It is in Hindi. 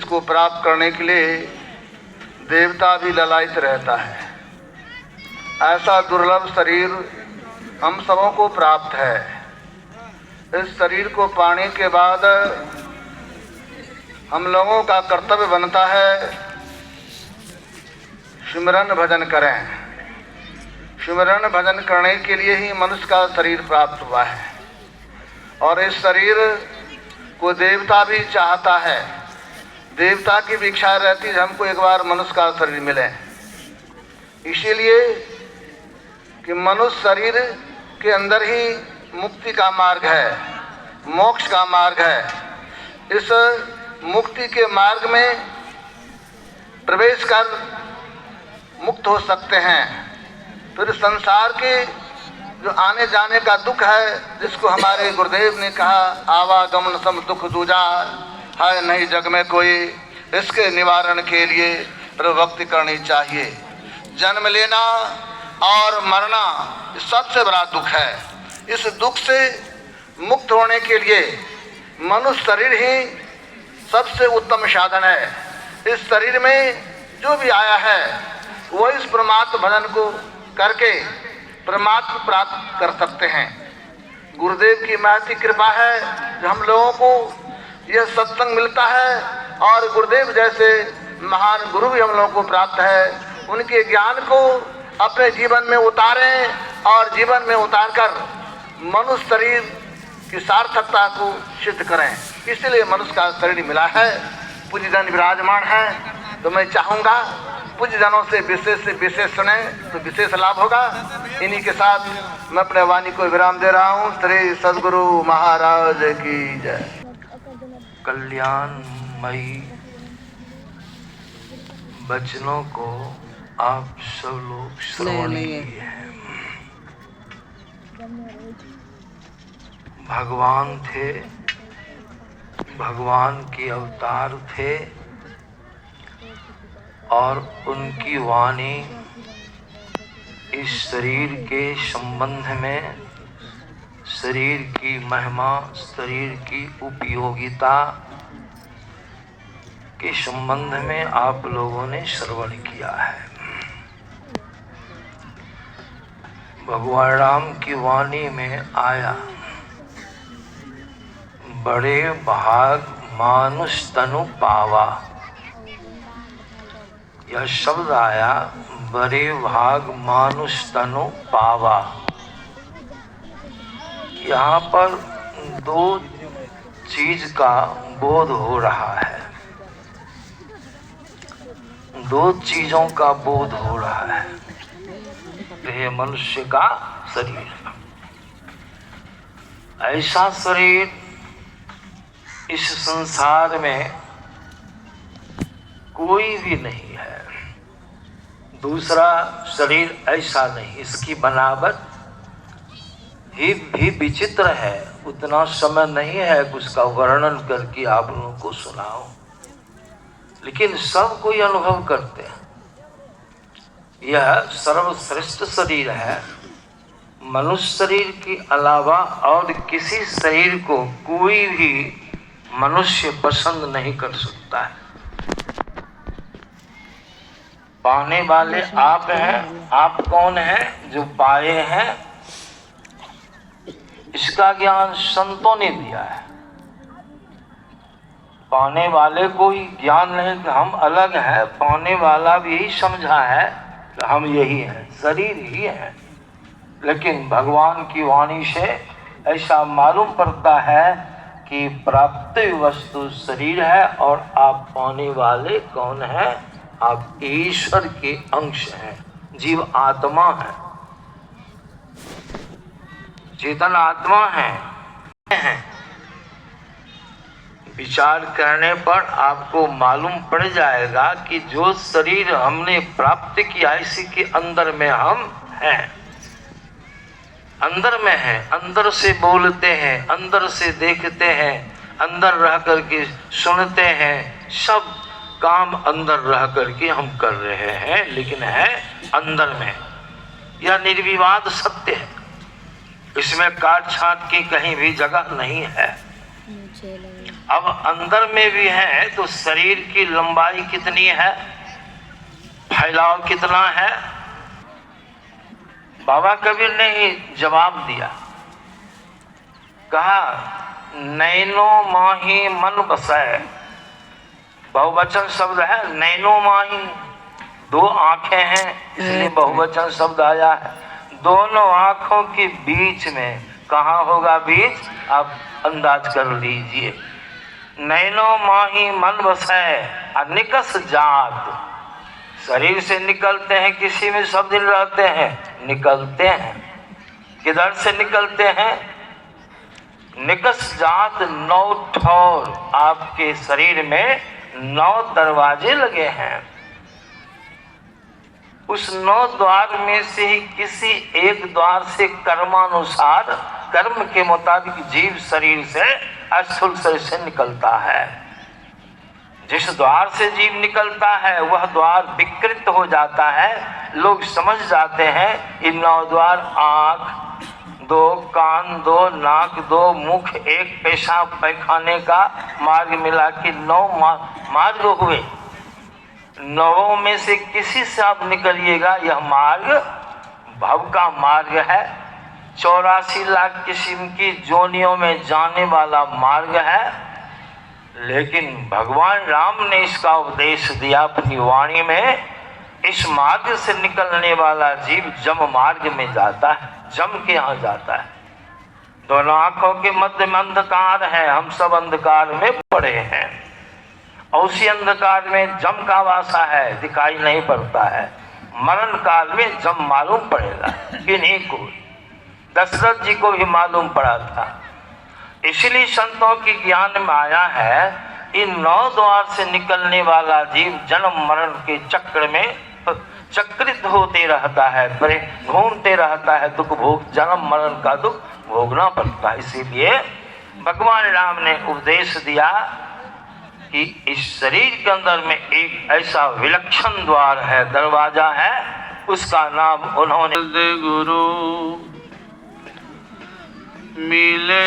जिसको प्राप्त करने के लिए देवता भी ललायित रहता है। ऐसा दुर्लभ शरीर हम सबों को प्राप्त है। इस शरीर को पाने के बाद हम लोगों का कर्तव्य बनता है सिमरन भजन करें। सिमरन भजन करने के लिए ही मनुष्य का शरीर प्राप्त हुआ है और इस शरीर को देवता भी चाहता है। देवता की भी इच्छा रहती है हमको एक बार मनुष्य का शरीर मिले, इसीलिए कि मनुष्य शरीर के अंदर ही मुक्ति का मार्ग है, मोक्ष का मार्ग है। इस मुक्ति के मार्ग में प्रवेश कर मुक्त हो सकते हैं। फिर संसार के जो आने जाने का दुख है, जिसको हमारे गुरुदेव ने कहा आवागमन सम दुख दूजा है नहीं जग में कोई, इसके निवारण के लिए प्रभक्ति करनी चाहिए। जन्म लेना और मरना सबसे बड़ा दुख है। इस दुख से मुक्त होने के लिए मनुष्य शरीर ही सबसे उत्तम साधन है। इस शरीर में जो भी आया है वो इस परमात्मा भजन को करके परमात्मा प्राप्त कर सकते हैं। गुरुदेव की महती कृपा है जो हम लोगों को यह सत्संग मिलता है और गुरुदेव जैसे महान गुरु भी हम लोगों को प्राप्त है। उनके ज्ञान को अपने जीवन में उतारें और जीवन में उतारकर मनुष्य शरीर की सार्थकता को सिद्ध करें। इसलिए मनुष्य का शरीर मिला है। पूज्य जन विराजमान है तो मैं चाहूँगा पूज्य जनों से विशेष सुने तो विशेष लाभ होगा। इन्हीं के साथ मैं अपने वाणी को विराम दे रहा हूँ। श्री सद्गुरु महाराज की जय। कल्याणमयी वचनों को आप सब लोग श्रवण किए हैं। भगवान थे, भगवान के अवतार थे और उनकी वाणी इस शरीर के संबंध में, शरीर की महिमा, शरीर की उपयोगिता के संबंध में आप लोगों ने श्रवण किया है। भगवान राम की वाणी में आया बड़े भाग मानुष तनु पावा। यह शब्द आया बड़े भाग मानुष तनु पावा। यहाँ पर दो चीज का बोध हो रहा है, दो चीजों का बोध हो रहा है। यह मनुष्य का शरीर, ऐसा शरीर इस संसार में कोई भी नहीं है। दूसरा शरीर ऐसा नहीं, इसकी बनावट ही भी विचित्र है। उतना समय नहीं है कि उसका वर्णन करके आप लोगों को सुनाओ, लेकिन सब कोई अनुभव करते हैं। यह सर्वश्रेष्ठ शरीर है। मनुष्य शरीर के अलावा और किसी शरीर को कोई भी मनुष्य पसंद नहीं कर सकता है। पाने वाले आप हैं। आप कौन हैं? जो पाए हैं। इसका ज्ञान संतों ने दिया है। पाने वाले को ही ज्ञान नहीं कि हम अलग हैं। पाने वाला भी यही समझा है कि हम यही हैं, शरीर ही है। लेकिन भगवान की वाणी से ऐसा मालूम पड़ता है कि प्राप्त वस्तु शरीर है और आप पाने वाले कौन हैं? आप ईश्वर के अंश हैं, जीव आत्मा है, चेतन आत्मा है। विचार करने पर आपको मालूम पड़ जाएगा कि जो शरीर हमने प्राप्त किया इसी के अंदर में हम हैं, अंदर में हैं, अंदर से बोलते हैं, अंदर से देखते हैं, अंदर रह करके सुनते हैं। सब काम अंदर रह करके हम कर रहे हैं, लेकिन है अंदर में। यह निर्विवाद सत्य है, इसमें काट छांट की कहीं भी जगह नहीं है। अब अंदर में भी है तो शरीर की लंबाई कितनी है, फैलाव कितना है? बाबा कबीर ने ही जवाब दिया, कहा नैनो माही मन बसै। बहुवचन शब्द है, नैनो माही, दो आंखें हैं इसलिए बहुवचन शब्द आया है। दोनों आंखों के बीच में कहाँ होगा बीच, आप अंदाज कर लीजिए। नैनो माही मन बसै निकस जात, शरीर से निकलते हैं, किसी में सब दिन रहते हैं, निकलते हैं। किधर से निकलते हैं? निकस जात 9 ठौर, आपके शरीर में 9 दरवाजे लगे हैं। उस 9 द्वार में से ही किसी एक द्वार से कर्मानुसार, कर्म के मुताबिक जीव शरीर से, स्थूल शरीर से निकलता है। जिस द्वार से जीव निकलता है वह द्वार विकृत हो जाता है। लोग समझ जाते हैं इन 9 द्वार, आँख 2, कान 2, नाक 2, मुख 1, पेशाब पैखाने का मार्ग मिला कि 9 मार्ग हुए। 9 में से किसी से आप निकलिएगा, यह मार्ग भव का मार्ग है। 84 लाख किस्म की जोनियों में जाने वाला मार्ग है। लेकिन भगवान राम ने इसका उपदेश दिया अपनी वाणी में। इस मार्ग से निकलने वाला जीव जम मार्ग में जाता है, जम के यहाँ जाता है। दोनों आंखों के मध्य में अंधकार है, हम सब अंधकार में पड़े हैं। और उसी अंधकार में जम का वासा है, दिखाई नहीं पड़ता है। मरण काल में जम मालूम पड़ेगा किन्हीं को। दशरथ जी को भी मालूम पड़ा था। इसलिए संतों की ज्ञान में आया है, इन 9 द्वार से निकलने वाला जीव जन्म मरण के चक्र में चक्रित होते रहता है, घूमते रहता है, दुख भोग, जन्म मरण का दुख भोगना पड़ता है। इसीलिए भगवान राम ने उपदेश दिया कि इस शरीर के अंदर में एक ऐसा विलक्षण द्वार है, दरवाजा है, उसका नाम उन्होंने गुरु। मिले